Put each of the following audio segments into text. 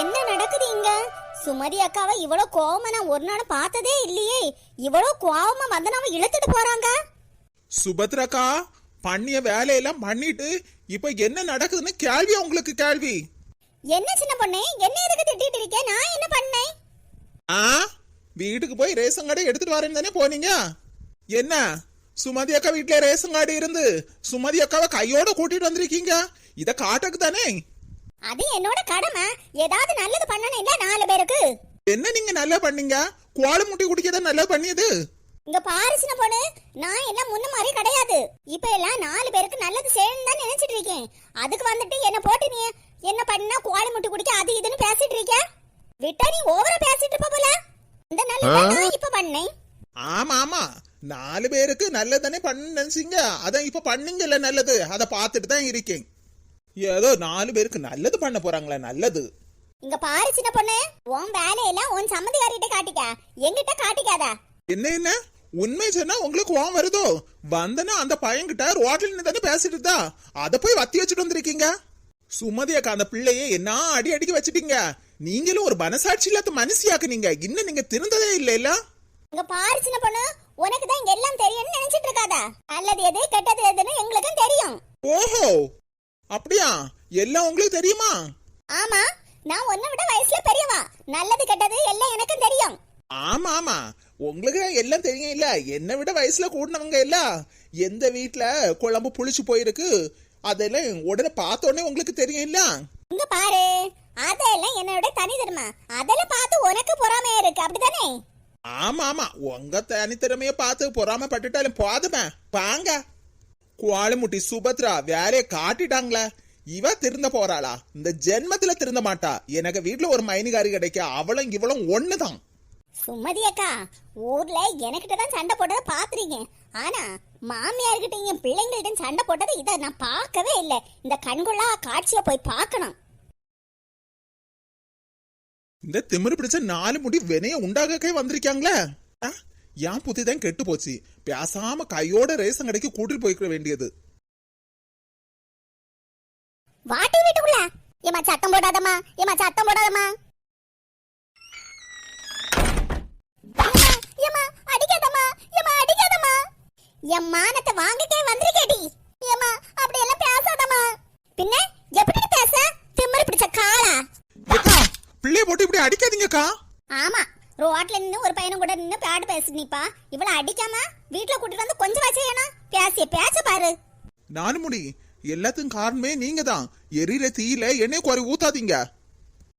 என்ன நடக்குது இங்க? சுமதி அக்காவை இவ்வளவு கோவமா நான் ஒரு நாள் பார்த்ததே இல்லையே. இவ்வளவு கோவமா வந்தனாவ இழுத்துட்டு போறாங்க. சுபத்ராக்கா பண்ணிய வேலையெல்லாம் பண்ணிட்டு இப்ப என்ன நடக்குதுன்னு கேள்வி உங்களுக்கு கேள்வி. என்ன சின்ன பொண்ணே, என்ன எதுக்கு திட்டிட்டு இருக்க? நான் என்ன பண்ணேன்? வீட்டுக்கு போய் ரேஷன் கார்டு எடுத்துட்டு வரேன்னு தானே போனீங்க. என்ன சுமதி அக்கா வீட்டுல ரேஷன் கார்டு இருந்து சுமதி அக்காவை கையோட கூட்டிட்டு வந்திருக்கீங்க. இத காட்டக்கு தானே. அது என்னோட கடமை. ஏதாவது நல்லது பண்ணணும் இல்ல 4 பேருக்கு. என்ன நீங்க நல்லா பண்ணீங்க? கோழி முட்டை குடிக்கதான் நல்லா பண்ணியது. இங்க பாரு சின்ன பொண்ணு, நான் எல்லாம் முன்ன மாதிரி கிடையாது. இப்ப எல்லாம் 4 பேருக்கு நல்லது செய்யணும் தான் நினைச்சிட்டு இருக்கேன். அதுக்கு வந்துட்டு என்ன போட்டு நீ என்ன பண்ணா கோழி முட்டை குடிக்க அது இதுன்னு பேசிட்டு இருக்க. விட்டா நீ ஓவரா பேசிட்டு இருப்ப போல. இந்த நல்லது நான் இப்ப பண்ணேன். ஆமா ஆமா, 4 பேருக்கு நல்லதானே பண்ணு நினைச்சீங்க. அதான் இப்ப பண்ணீங்கல்ல நல்லது. அத பாத்துட்டு தான் இருக்கேன். ஏதோ 4 பேருக்கு நல்லது பண்ண போறாங்களா? நல்லது. இங்க பாரு சின்ன பொண்ணு, உன் வேலையெல்லாம் உன் சம்மதிக்காரிட்ட காட்டிக்க, என்கிட்ட காட்டிக்காத. என்ன என்ன உண்மை சொன்னா உங்களுக்கு கோவம் வருதோ? வந்தனா அந்த பையன்கிட்ட ரோட்ல நின்னு தானே பேசிட்டு இருந்தா, அத போய் வத்தி வச்சுட்டு வந்திருக்கீங்க. சுமதி அக்கா அந்த பிள்ளையே என்ன அடி அடிக்க வச்சுட்டீங்க. நீங்களும் ஒரு மனசாட்சி இல்லாத மனுஷியாக்குனீங்க. இன்னும் நீங்க திருந்ததே இல்ல. இங்க பாரு சின்ன பொண்ணு, உனக்கு தான் இங்க எல்லாம் தெரியும்னு நினைச்சிட்டு இருக்காத. நல்லது எது கெட்டது எதுன்னு எங்களுக்கும் தெரியும். ஓஹோ, அப்படியா? எல்லாம் உங்களுக்கு தெரியுமா? ஆமா, நான் உன்னை விட வயசுல பெரியவா. நல்லது கெட்டது எல்லாம் எனக்கும் தெரியும். ஆமா ஆமா, உங்களுக்கு எல்லாம் தெரியும் இல்ல. என்னை விட வயசுல கூடினவங்க எல்லாம் எந்த வீட்டுல குழம்பு புளிச்சு போயிருக்கு அதெல்லாம் உடனே பார்த்தோன்னே உங்களுக்கு தெரியும் இல்ல. இங்க பாரு, அதெல்லாம் என்னோட தனி திறமை. அதெல்லாம் பார்த்து உனக்கு பொறாமையா இருக்கு, அப்படிதானே? ஆமா ஆமா, உங்க தனித்திறமைய பார்த்து பொறாம பட்டுட்டாலும் போதுமே. வாங்க. குவாலிமுட்டி சுபத்ரா வேலையை காட்டிட்டாங்களா? இவ திருந்த போறாளா? இந்த ஜென்மத்துல திருந்த மாட்டா. எனக்கு வீட்டுல ஒரு மைனிகாரி கிடைக்க அவளும் இவளும் ஒண்ணுதான். சுமதி அக்கா, ஊர்ல எனக்கிட்ட தான் சண்டை போட்டதை பாத்துறீங்க. ஆனா மாமியார்கிட்ட என் பிள்ளைங்கள்ட்ட சண்டை போட்டதை இதை நான் பார்க்கவே இல்லை. இந்த கண்கொள்ளா காட்சியை போய் பார்க்கணும். இந்த திமிரு பிடிச்ச 4 முடி வினைய உண்டாகவே வந்திருக்காங்களே. ஏன் புத்திதான் கெட்டு போச்சு. பேசாம கையோட ரேஷன் கடைக்கு கூட்டிட்டு போய்க்க வேண்டியது. வாட்டி வீட்டுக்குள்ள ஏமா சத்தம் போடாதம்மா, ஏமா சத்தம் போடாதம்மா. ஏமா அடிக்காதம்மா, ஏமா அடிக்காதம்மா. என் மானத்தை வாங்கிட்டே வந்திருக்கேடி. ஏமா அப்படி எல்லாம் பேசாதம்மா. பின்ன எப்படி பேச? திமிரு பிடிச்ச காளா. பிள்ளைய போட்டு இப்படி அடிக்காதீங்கக்கா. ஆமா, ரோட்ல நின்னு ஒரு பையனும் கூட நின்னு பாட்டு பேசுனிப்பா. இவ்வளவு அடிக்காம வீட்டுல கூட்டிட்டு வந்து கொஞ்சம் வச்சேனா? பேச பாரு. 4 முடி எல்லாத்துக்கும் காரணமே நீங்க தான். எரியிற தீயில எண்ணெய் குறை ஊத்தாதீங்க.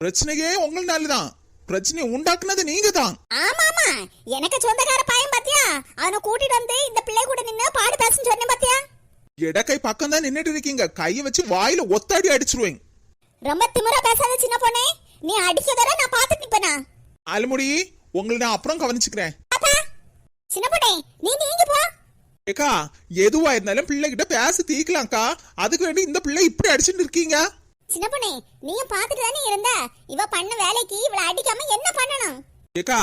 பிரச்சனையே உங்களாலதான். பிரச்சனையை உண்டாக்குனது நீங்க தான். ஆமா ஆமா, எனக்கு சொந்தக்கார பையன் பாத்தியா? அவனை கூட்டிட்டு வந்து இந்த பிள்ளை கூட நின்னு பாடு பேசுன்னு சொன்னேன் பாத்தியா? இடக்கை பக்கம் தான் நின்னுட்டு இருக்கீங்க. கையை வச்சு வாயில ஒத்தாடி அடிச்சிருவேன். ரொம்ப திமிரா பேசாத சின்ன பொண்ணே. நீ அடிக்கதற நான் பாத்துட்டு நிப்பேனா? ஆல்முடி, உங்களை நான் அப்புறம் கவனிச்சுக்கிறேன். சின்ன பொண்ணே, நீங்க போ. ஏக்கா, எதுவா இருந்தாலும் பிள்ளை கிட்ட பேசி தீக்கலாம்க்கா. அதுக்கு வேண்டி இந்த பிள்ளை இப்படி அடிச்சுட்டு இருக்கீங்க. சின்ன பொண்ணே, நீயும் பாத்துட்டு தானே இருந்த. இவ பண்ண வேலைக்கு இவள அடிக்காம என்ன பண்ணணும்? ஏக்கா,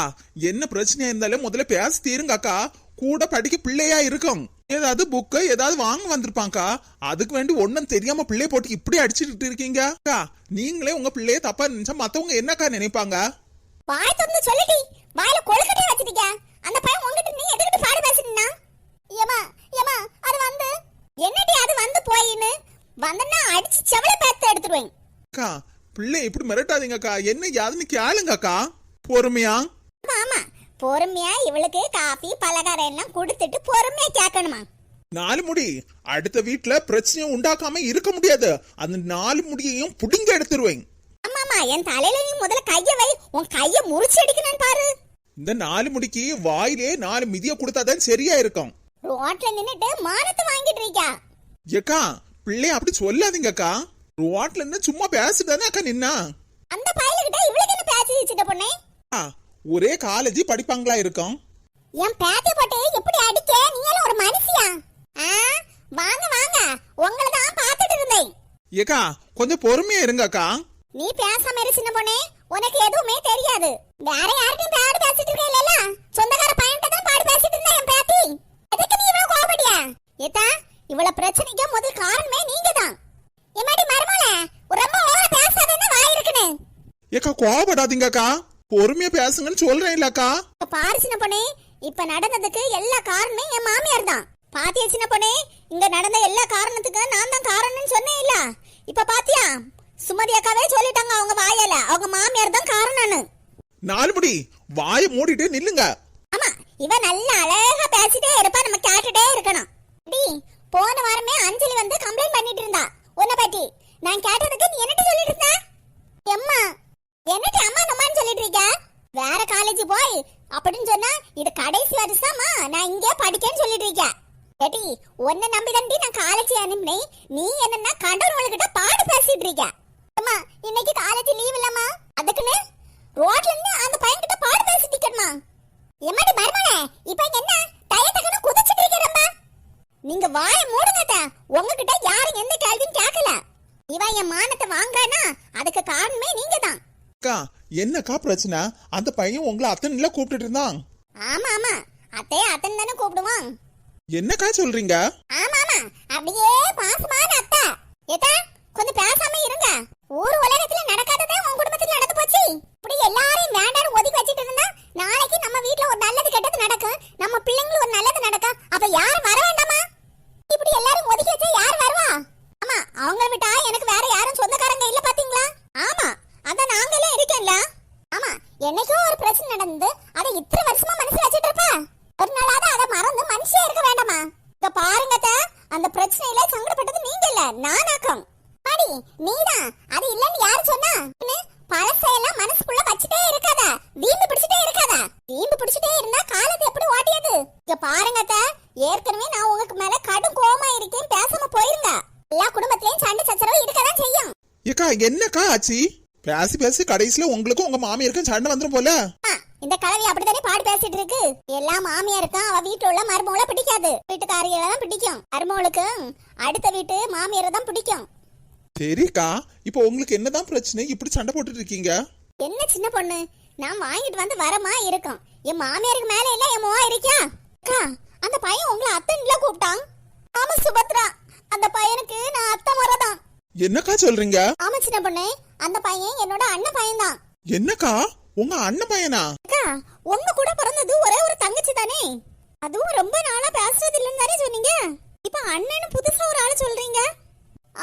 என்ன பிரச்சனையா இருந்தாலும் முதல்ல பேசி தீருங்க அக்கா. கூட படிக்க பிள்ளையா இருக்கும். ஏதாவது புக்கு ஏதாவது வாங்க வந்திருப்பாங்கக்கா. அதுக்கு வேண்டி ஒன்னும் தெரியாம பிள்ளைய போட்டு இப்படி அடிச்சுட்டு இருக்கீங்க. அக்கா, நீங்களே உங்க பிள்ளைய தப்பா நினைச்சா மத்தவங்க என்னக்கா நினைப்பாங்க? வாய் திறந்து சொல்லுடி. வாயில கொழுக்கட்டை வச்சிட்டீங்க. அந்த பையன் உன்கிட்ட நீ எதுக்கிட்டு பாடு பேசினா? ஏமா ஏமா, அது வந்து என்னடி அது வந்து போயின்னு வந்தனா அடிச்சு செவல பேத்து எடுத்துருவேன். அக்கா, பிள்ளை இப்படி மிரட்டாதீங்கக்கா. என்ன யாருன்னு கேளுங்கக்கா. பொறுமையா. ஆமா, பொறுமையா இவளுக்கு காபி பலகாரம் எல்லாம் கொடுத்துட்டு பொறுமையா கேட்கணுமா? 4 முடி அடுத்த வீட்டுல பிரச்சனையும் உண்டாக்காம இருக்க முடியாது. அந்த 4 முடியையும் புடிங்க எடுத்துருவேன். ஆமாமா, என் தலையில நீ முதல்ல கைய வை. உன் கைய முறிச்சு அடிக்கணும் பாரு. இந்த 4 முடிக்கு வாயிலே 4 மிதிய கொடுத்தாதான் சரியா இருக்கும். ரோட்ல நின்னுட்டு மானத்தை வாங்கிட்டு இருக்கா. ஏக்கா, பிள்ளைய அப்படி சொல்லாதீங்கக்கா. ரோட்ல நின்னு சும்மா பேசுதானே அக்கா நின்னா. அந்த பையன்கிட்ட இவளுக்கு என்ன பேசி வச்சிட்ட பொண்ணே? ஒரே காலேஜ் படிப்பாங்களா இருக்கும். என் பேத்தி போட்டு எப்படி அடிக்க? நீங்க ஒரு மனுஷியா? வாங்க வாங்க, உங்களை தான் பாத்துட்டு இருந்தேன். ஏக்கா, கொஞ்சம் பொறுமையா இருங்கக்கா. நீ பேசாம இரு சின்ன பொண்ணே. உனக்கு எதுவுமே தெரியாது. வேற யார்கிட்டயும் பாடு பேசிட்டு இருக்க இல்ல? சொந்தக்கார பையன்கிட்ட தான் பாடு பேசிட்டு இருந்தா என் பேத்தி. எதுக்கு நீ இவ்வளவு கோபப்படியா? ஏத்தா, இவ்வளவு பிரச்சனைக்கு முதல் காரணமே நீங்க தான். எம்மாடி மருமகளே, ரொம்ப ஓவரா பேசாதேன்னு வாய் இருக்குனே. ஏக்கா கோவப்படாதீங்கக்கா, பொறுமையா பேசுங்கன்னு சொல்றேன் இல்லக்கா. பாரு சின்ன பொண்ணே, இப்ப நடந்ததுக்கு எல்லா காரணமே என் மாமியார் தான். பாத்தியா சின்ன பொண்ணே, இங்க நடந்த எல்லா காரணத்துக்கு நான் தான் காரணம்னு சொன்னேன் இல்ல. இப்ப பாத்தியா, சுமதி அக்காவே சொல்லிட்டாங்க அவங்க வாயால அவங்க மாமியார் தான் காரணம்னு. நாலுபடி வாயை மூடிட்டு நில்லுங்க. ஆமா, இவ நல்ல அழகா பேசிட்டே இருப்பா, நம்ம கேட்டுட்டே இருக்கணும். டி, போன வாரமே அஞ்சலி வந்து கம்ப்ளைண்ட் பண்ணிட்டு இருந்தா உன்னை பத்தி. நான் கேட்டதுக்கு நீ என்னடி சொல்லிட்டு இருந்த? அம்மா என்னடி அம்மா நம்மான்னு சொல்லிட்டு இருக்க? வேற காலேஜ் போய் அப்படின்னு சொன்னா இது கடைசி வருஷமா நான் இங்கே படிக்கேன்னு சொல்லிட்டு இருக்க. ஏடி, உன்னை நம்பி தாண்டி நான் காலேஜ் அனுப்பினேன். நீ என்னன்னா கடவுள்கிட்ட பாடு பேசிட்டு இருக்க. அம்மா இன்னைக்கு காலேஜ் லீவ் இல்லம்மா, அதுக்குன்னு ரோட்ல இருந்து அந்த பையன் கிட்ட பாடு பேசிட்டு இருக்கமா? எம்மாடி மர்மனே, இப்ப என்ன டயத்துக்கு குதிச்சிட்டு இருக்கறம்மா? நீங்க வாயை மூடுங்க. உங்ககிட்ட யாரும் எந்த கேள்வியும் கேட்கல. இவன் என் மானத்தை வாங்கானா அதுக்கு காரணமே நீங்க தான். அக்கா என்னக்கா பிரச்சனை? அந்த பையன் உங்களை அத்தனைல கூப்பிட்டு இருந்தான். ஆமா ஆமா, அத்தைய அத்தன் தானே கூப்பிடுவான். என்னக்கா சொல்றீங்க? ஆமா ஆமா, அப்படியே பாசமான அத்தா. ஏதா கொஞ்சம் பேசாம இருங்க. ஊர் உலகத்துல நடக்காததே உன் குடும்பத்துல நடந்து போச்சு. இப்படி எல்லாரையும் வேண்டாம் ஒதுக்கி வச்சிட்டு இருந்தா நாளைக்கு நம்ம வீட்ல ஒரு நல்லது கெட்டது நடக்கும், நம்ம பிள்ளைங்களுக்கு ஒரு நல்லது நடக்கும். அப்ப யாரும் வர வேண்டாமா? இப்படி எல்லாரும் ஒதுக்கி வச்சா யார் வருவா? ஆமா, அவங்க விட்டா எனக்கு வேற யாரும் சொந்தக்காரங்க இல்ல பாத்தீங்களா? ஆமா, அத நாங்களே இருக்கேன்ல. ஆமா, என்னைக்கோ ஒரு பிரச்சனை நடந்து அதை இத்தனை வருஷமா மனசுல வச்சிட்டு இருப்ப. ஒரு நாளாவது அதை மறந்து மனுஷே இருக்க வேண்டாமா? இத பாருங்க, அந்த பிரச்சனையில சங்கடப்பட்டது நீங்க இல்ல, நானாக்கம். பாடி நீதான். அது இல்லன்னு யாரு சொன்னா? பழசையெல்லாம் மனசுக்குள்ள வச்சுட்டே இருக்காத, வீம்பு பிடிச்சிட்டே இருக்காத. வீம்பு பிடிச்சிட்டே இருந்தா காலத்தை எப்படி ஓட்டியது? இங்க பாருங்க, ஏற்கனவே நான் உங்களுக்கு மேல கடும் கோவமா இருக்கேன், பேசாம போயிருங்க. எல்லா குடும்பத்திலயும் சண்டை சச்சரவு இருக்கதான் செய்யும். ஏக்கா என்னக்கா ஆச்சு? பேசி பேசி கடைசியில உங்களுக்கும் உங்க மாமியாருக்கும் சண்டை வந்துரும் போல. இந்த கலவி அப்படித்தானே பாடு பேசிட்டு இருக்கு. எல்லா மாமியாருக்கும் அவ வீட்டுல உள்ள மருமகளை பிடிக்காது, வீட்டுக்காரிகளை தான் பிடிக்கும். மருமகளுக்கு அடுத்த வீட்டு மாமியாரை தான் பிடிக்கும். சரிக்கா, இப்போ உங்களுக்கு என்னதான் பிரச்சனை? இப்படி சண்டை போட்டுட்டு இருக்கீங்க? என்ன சின்ன பொண்ணு, நான் வாங்கிட்டு வந்து வரமா இருக்கும். என் மாமியாருக்கு மேல இல்ல என் மோவா இருக்கியா? அக்கா, அந்த பையன் உங்களை அத்தன்ல கூப்பிட்டான். ஆமா சுபத்ரா, அந்த பையனுக்கு நான் அத்தை முறைதான். என்னக்கா சொல்றீங்க? ஆமா சின்ன பொண்ணு, அந்த பையன் என்னோட அண்ணன் பையன் தான். என்னக்கா உங்க அண்ணன் பையனா? அக்கா, உங்க கூட பிறந்தது ஒரே ஒரு தங்கச்சி தானே? அதுவும் ரொம்ப நாளா பேசுறது இல்லன்னு தானே சொன்னீங்க. இப்ப அண்ணன் புதுசா ஒரு ஆளு சொல்றீங்க.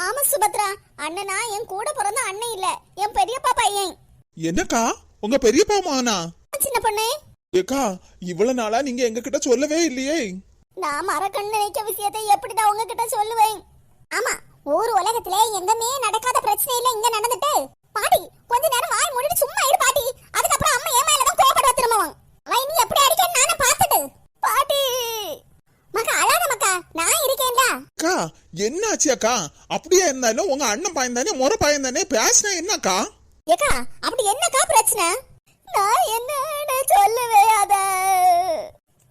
ஆமா சுபத்ரா, அண்ணனா என் கூட பிறந்த அண்ணன் இல்ல, என் பெரியப்பா பையன். என்னக்கா உங்க பெரியப்பா மகனா? சின்ன பொண்ணு, ஏக்கா இவ்வளவு நாளா நீங்க எங்க கிட்ட சொல்லவே இல்லையே. நான் மறக்கணும்னு நினைச்ச விஷயத்தை எப்படிதான் உங்ககிட்ட சொல்லுவேன்? ஆமா, ஊர் உலகத்திலே எங்கமே நடக்காத பிரச்சனை இல்ல இங்க நடந்துட்டு. பாட்டி கொஞ்ச நேரம் வாய் மூடிட்டு சும்மா இரு பாட்டி. அதுக்கப்புறம் அம்மா ஏன் மேலதான் கோபப்படுவா திரும்பவும். அவன் நீ எப்படி அடிக்கன்னு நானும் பார்த்துட்டு. பாட்டி மக்கா அழாத மக்கா, நான் இருக்கேன்ல. அக்கா என்னாச்சு அக்கா? அப்படியே இருந்தாலும் உங்க அண்ணன் பையன் தானே, முறை பையன் தானே, பேசினா என்னக்கா? ஏக்கா அப்படி என்னக்கா பிரச்சனை? நான் என்ன சொல்லுவேன் அத?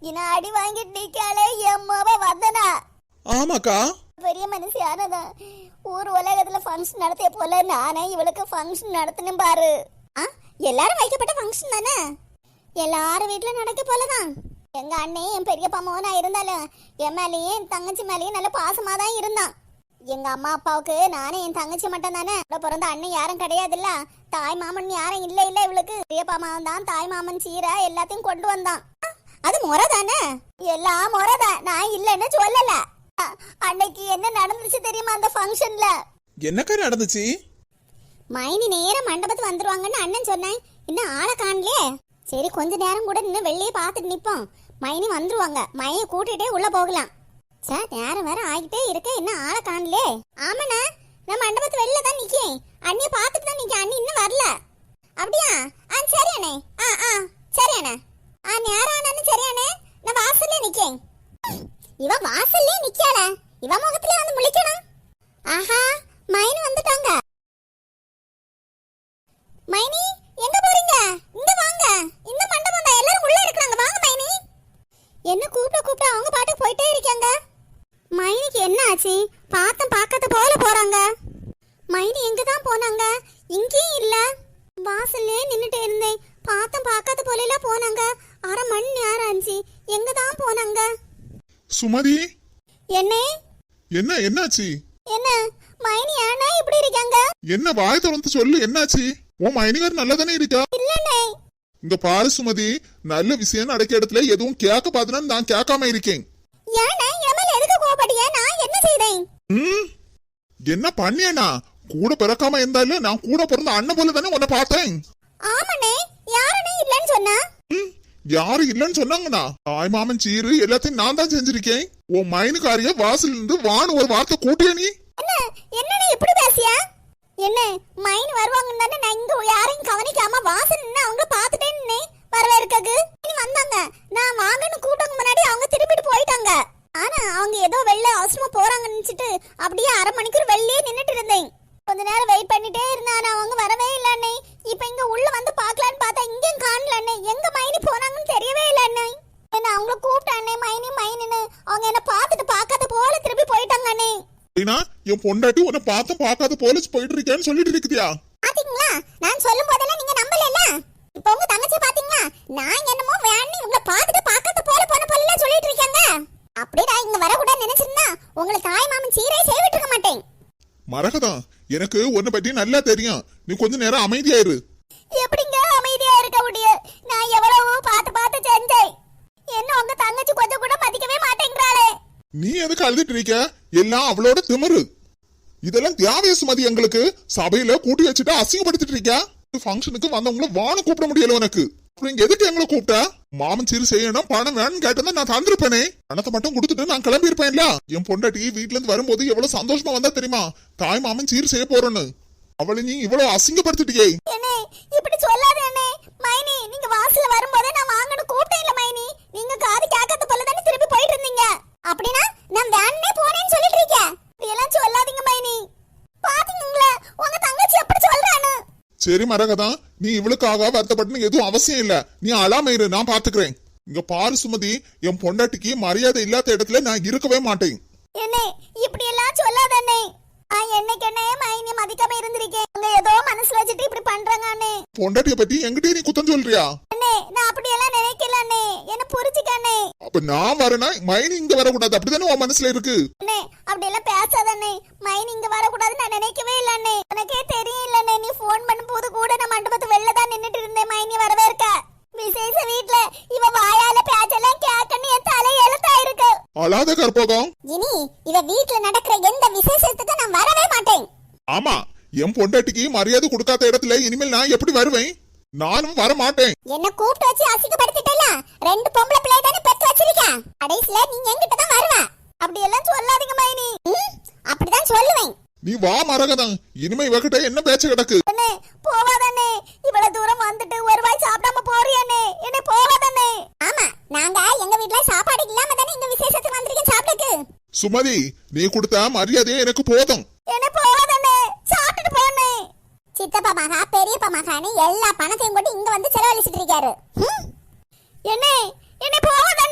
என்ன அடி வாங்கிட்டு நிக்காலே எம்மாவ வந்தனா? ஆமாக்கா, பெரிய மனுஷியானதான். ஊர் உலகத்துல ஃபங்க்ஷன் நடத்திய போல நானே இவளுக்கு ஃபங்க்ஷன் நடத்தணும் பாரு. எல்லாரும் வைக்கப்பட்ட ஃபங்க்ஷன் தானே, எல்லாரும் வீட்டுல நடக்க போலதான். எங்க அண்ணே என் பெரியப்பா மோனா இருந்தாலும் என் மேலேயும் என் தங்கச்சி மேலேயும் நல்ல பாசமா தான் இருந்தான். எங்க அம்மா அப்பாவுக்கு நானே என் தங்கச்சி மட்டும் தானே, பிறந்த அண்ணன் யாரும் கிடையாதுல்ல. தாய் மாமன் யாரும் இல்ல இல்ல இவளுக்கு. பெரியப்பா மாமன் தான் தாய் மாமன் சீரை எல்லாத்தையும் கொண்டு வந்தான். அது முறை தானே, எல்லாம் முறைதான், நான் இல்லன்னு சொல்லல. அன்னைக்கு என்ன நடந்துச்சு தெரியுமா அந்த ஃபங்க்ஷன்ல? என்னக்கா நடந்துச்சு? மைனி நேரம் மண்டபத்துக்கு வந்துருவாங்கன்னு அண்ணன் சொன்னேன். இன்னும் ஆளை காணலே. சரி கொஞ்ச நேரம் கூட இன்னும் வெளியே பார்த்துட்டு நிப்போம். மைனி வந்துருவாங்க, மையை கூட்டிட்டே உள்ள போகலாம். சார் நேரம் வேற ஆகிட்டே இருக்க, இன்னும் ஆளை காணலே. ஆமாண்ணா, நான் மண்டபத்து வெளில தான் நிக்கேன். அண்ணிய பார்த்துட்டு தான் நிக்கேன், அண்ணி இன்னும் வரல. அப்படியா? சரி அண்ணே. சரி அண்ணா. நேரம் ஆனாலும் சரி அண்ணே, நான் வாசல்ல நிக்கேன். இவ வாசல்லே நிக்காள, இவ முகத்துல வந்து முழிக்கணும். ஆஹா, மைனி வந்துட்டாங்க. மைனி எங்க போறீங்க? இங்க வாங்க, இந்த மண்டபம் தான், எல்லாரும் உள்ள இருக்காங்க, வாங்க மைனி. என்ன கூப்பிட்ட அவங்க பாட்டு போயிட்டே இருக்காங்க. மைனிக்கு என்ன ஆச்சு? பாத்தம் பார்க்கத போல போறாங்க. மைனி எங்க தான் போனாங்க? இங்கேயும் இல்ல. வாசல்லே நின்னுட்டே இருந்தேன், பாத்தம் பார்க்கத போல போனாங்க. அரை மணி நேரம் ஆச்சு, எங்க தான் போனாங்க? சுமதி என்ன என்னாச்சு? என்ன மைனி ஏன்னா இப்படி இருக்காங்க? என்ன வாய் திறந்து சொல்லு, என்னாச்சு? உன் மைனிகார் நல்லதானே இருக்கா? இல்லண்ணே. இங்க பாரு சுமதி, நல்ல விஷயம் நடக்க இடத்துல எதுவும் கேட்க பாத்துனா நான் கேட்காம இருக்கேன். ஏண்ணே என் மேல எதுக்கு கோபப்படியா? நான் என்ன செய்தேன்? என்ன பண்ணியனா? கூட பிறக்காம இருந்தாலும் நான் கூட பிறந்த அண்ணன் போல தானே உன்னை பார்த்தேன். ஆமாண்ணே. யாருண்ணே இல்லன்னு சொன்னா? யாரு இல்லன்னு சொன்னாங்கண்ணா? தாய் மாமன் சீரு எல்லாத்தையும் நான் தான் செஞ்சிருக்கேன். உன் மைனுக்காரிய வாசல் இருந்து வான்னு ஒரு வார்த்தை கூட்டிய நீ. என்னண்ணே இப்படி பேசியா? என்ன மைன் வருவாங்கன்னு தானே நான் இங்க யாரையும் கவனிக்காம வாசல் நின்னு அவங்க பாத்துட்டேன்னு வரவேற்கக்கு இனி வந்தாங்க. நான் வாங்கன்னு கூட்டங்க முன்னாடி அவங்க திருப்பிட்டு போயிட்டாங்க. ஆனா அவங்க ஏதோ வெளில அவசரமா போறாங்கன்னு நினைச்சிட்டு அப்படியே அரை மணிக்கூர் வெளியே நின்னுட்டு இருந்தேன். கொஞ்ச நேரம் வெயிட் பண்ணிட்டே இருந்தா அவங்க வரவே இல்லண்ணே. இப்ப இங்க உள்ள வந்து பாக்கலான்னு பார்த்தா இங்கேயும் காணலண்ணே. எங்க மைனி போனாங்கன்னு தெரியவே இல்லண்ணே. என்ன அவங்கள கூப்பிட்டானே மைனி மைனின்னு அவங்க என்ன பார்த்துட்டு பார்க்காத போல திருப்பி போயிட்டாங்க அண்ணே. என் பொண்டாட்டி உன்னை பார்த்தும் பார்க்காத போலீஸ் போயிட்டு இருக்கேன்னு சொல்லிட்டு இருக்குதியா? பாத்தீங்களா? நான் சொல்லும் போதெல்லாம் நீங்க நம்பலல்ல. இப்போ உங்க தங்கச்சி பாத்தீங்களா? நான் என்னமோ வேணி உங்களை பார்த்துட்டு பார்க்காத போல போன போல சொல்லிட்டு இருக்காங்க. அப்படியே நான் இங்க வரக்கூடாதுன்னு நினைச்சிருந்தா உங்களை தாய் மாமன் சீரே செய்விட்டு இருக்க மாட்டேன். மரகதம், எனக்கு உன்னை பத்தி நல்லா தெரியும். நீ கொஞ்ச நேரம் அமைதியாயிரு. எப்படிங்க அமைதியா இருக்க முடியும்? நான் எவ்வளவு பார்த்து பார்த்து செஞ்சேன். என்ன உங்க தங்கச்சி கொஞ்சம் கூட மதிக்கவே மாட்டேங்கிறாளே. நீ எதுக்கு அழுதுட்டு இருக்க? எல்லாம் அவளோட திமிரு. இதெல்லாம் தேவைய சுமதி. எங்களுக்கு சபையில கூட்டி வச்சுட்டு அசிங்கப்படுத்திட்டு இருக்க. ஃபங்க்ஷனுக்கு வந்தவங்கள வான கூப்பிட முடியல உனக்கு. அப்புறம் எதுக்கு எங்களை கூப்பிட்ட? மாமன் சீர் செய்யணும் பணம் வேணும்னு கேட்டா நான் தந்திருப்பேனே. பணத்தை மட்டும் கொடுத்துட்டு நான் கிளம்பி இருப்பேன்ல. என் பொண்டாட்டி வீட்டுல இருந்து வரும்போது எவ்வளவு சந்தோஷமா வந்தா தெரியுமா? தாய் மாமன் சீர் செய்ய போறேன்னு. அவளை நீ இவ்வளவு அசிங்கப்படுத்திட்டியே. அண்ணே இப்படி சொல்லாத அண்ணே. மைனி நீங்க வாசல்ல வரும்போதே நான் வாங்கன்னு கூப்பிட்டேன் இல்ல மைனி. நீங்க காது கேட்காத போல தானே திருப்பி போயிட்டு இருந்தீங்க. அப்படினா நான் வேணே போறேன்னு சொல்லிட்டு இருக்கீங்க. இதெல்லாம் சொல்லாதீங்க மைனி. பாத்தீங்களா உங்க தங்கச்சி எப்படி சொல்றானு? சரி மரகதம், நீ இவளுக்காக வருத்தப்பட்டு எதுவும் அவசியம் இல்ல. நீ அழாம இரு, நான் பாத்துக்கிறேன். இங்க பாரு சுமதி, என் பொண்டாட்டிக்கு மரியாதை இல்லாத இடத்துல நான் இருக்கவே மாட்டேன். அண்ணே இப்படி எல்லாம் சொல்லாத அண்ணே. என்னைக்கு என்ன மைனி மதிக்காம இருந்திருக்கேன். உங்க ஏதோ மனசுல வச்சுட்டு இப்படி பண்றாங்க அண்ணே. பொண்டாட்டிய பத்தி என்கிட்ட நீ குத்தம் சொல்றியா? அண்ணே நான் அப்படி எல்லாம் நினைக்கல அண்ணே. என்ன புரிஞ்சுக்க அண்ணே. அப்ப நான் வரேனா மைனி இங்க வரக்கூடாது அப்படிதானே உன் மனசுல இருக்கு? அண்ணே அப்படி எல்லாம் பேசாத அண்ணே. மைனி இங்க வரக்கூடாதுன்னு நான் நினைக்கவே இல்ல அண்ணே. எனக்கே தெரியல அண்ணே. நீ போன் பண்ணும்போது கூட நான் மண்டபத்து வெளில தான் நின்னுட்டு இருந்தேன். மைனி வரவே இருக்க. விசேஷ வீட்ல இவ வாயால பேச்செல்லாம் கேட்கன்னு என் தலை எழுத்தா இருக்கு. அழாத கற்பகம். இனி இவ வீட்ல நடக்கிற எந்த விசேஷத்துக்கு நான் வரவே மாட்டேன். ஆமா, என் பொண்டாட்டிக்கு மரியாதை கொடுக்காத இடத்துல இனிமேல் நான் எப்படி வருவேன்? நானும் வர மாட்டேன். என்ன கூப்பிட்டு வச்சு அசிங்கப்படுத்திட்டல. ரெண்டு பொம்பளை பிள்ளை தானே பெத்து வச்சிருக்க. கடைசில நீ என்கிட்ட தான் வருவ. அப்படி எல்லாம் சொல்லாதீங்க மைனி. அப்படிதான் சொல்லுவேன். நீ வா மரகதம், இனிமே இவகிட்ட என்ன பேச்சு கிடக்கு? அண்ணே போவாதண்ணே. இவ்வளவு தூரம் வந்துட்டு ஒரு வாய் சாப்பிடாம போறியானே. என்ன போவாதண்ணே. ஆமா நாங்க எங்க வீட்ல சாப்பாடு இல்லாம தானே இந்த விசேஷத்துக்கு வந்திருக்கேன் சாப்பிடக்கு. சுமதி, நீ கொடுத்த மரியாதையே எனக்கு போதும். என்ன போவாதண்ணே. சாப்பிட்டுட்டு போனே. சித்தப்பா மகா பெரியப்பா மகானே எல்லா பணத்தையும் கொண்டு இங்க வந்து செலவழிச்சிட்டு இருக்காரு. என்ன என்ன போவாத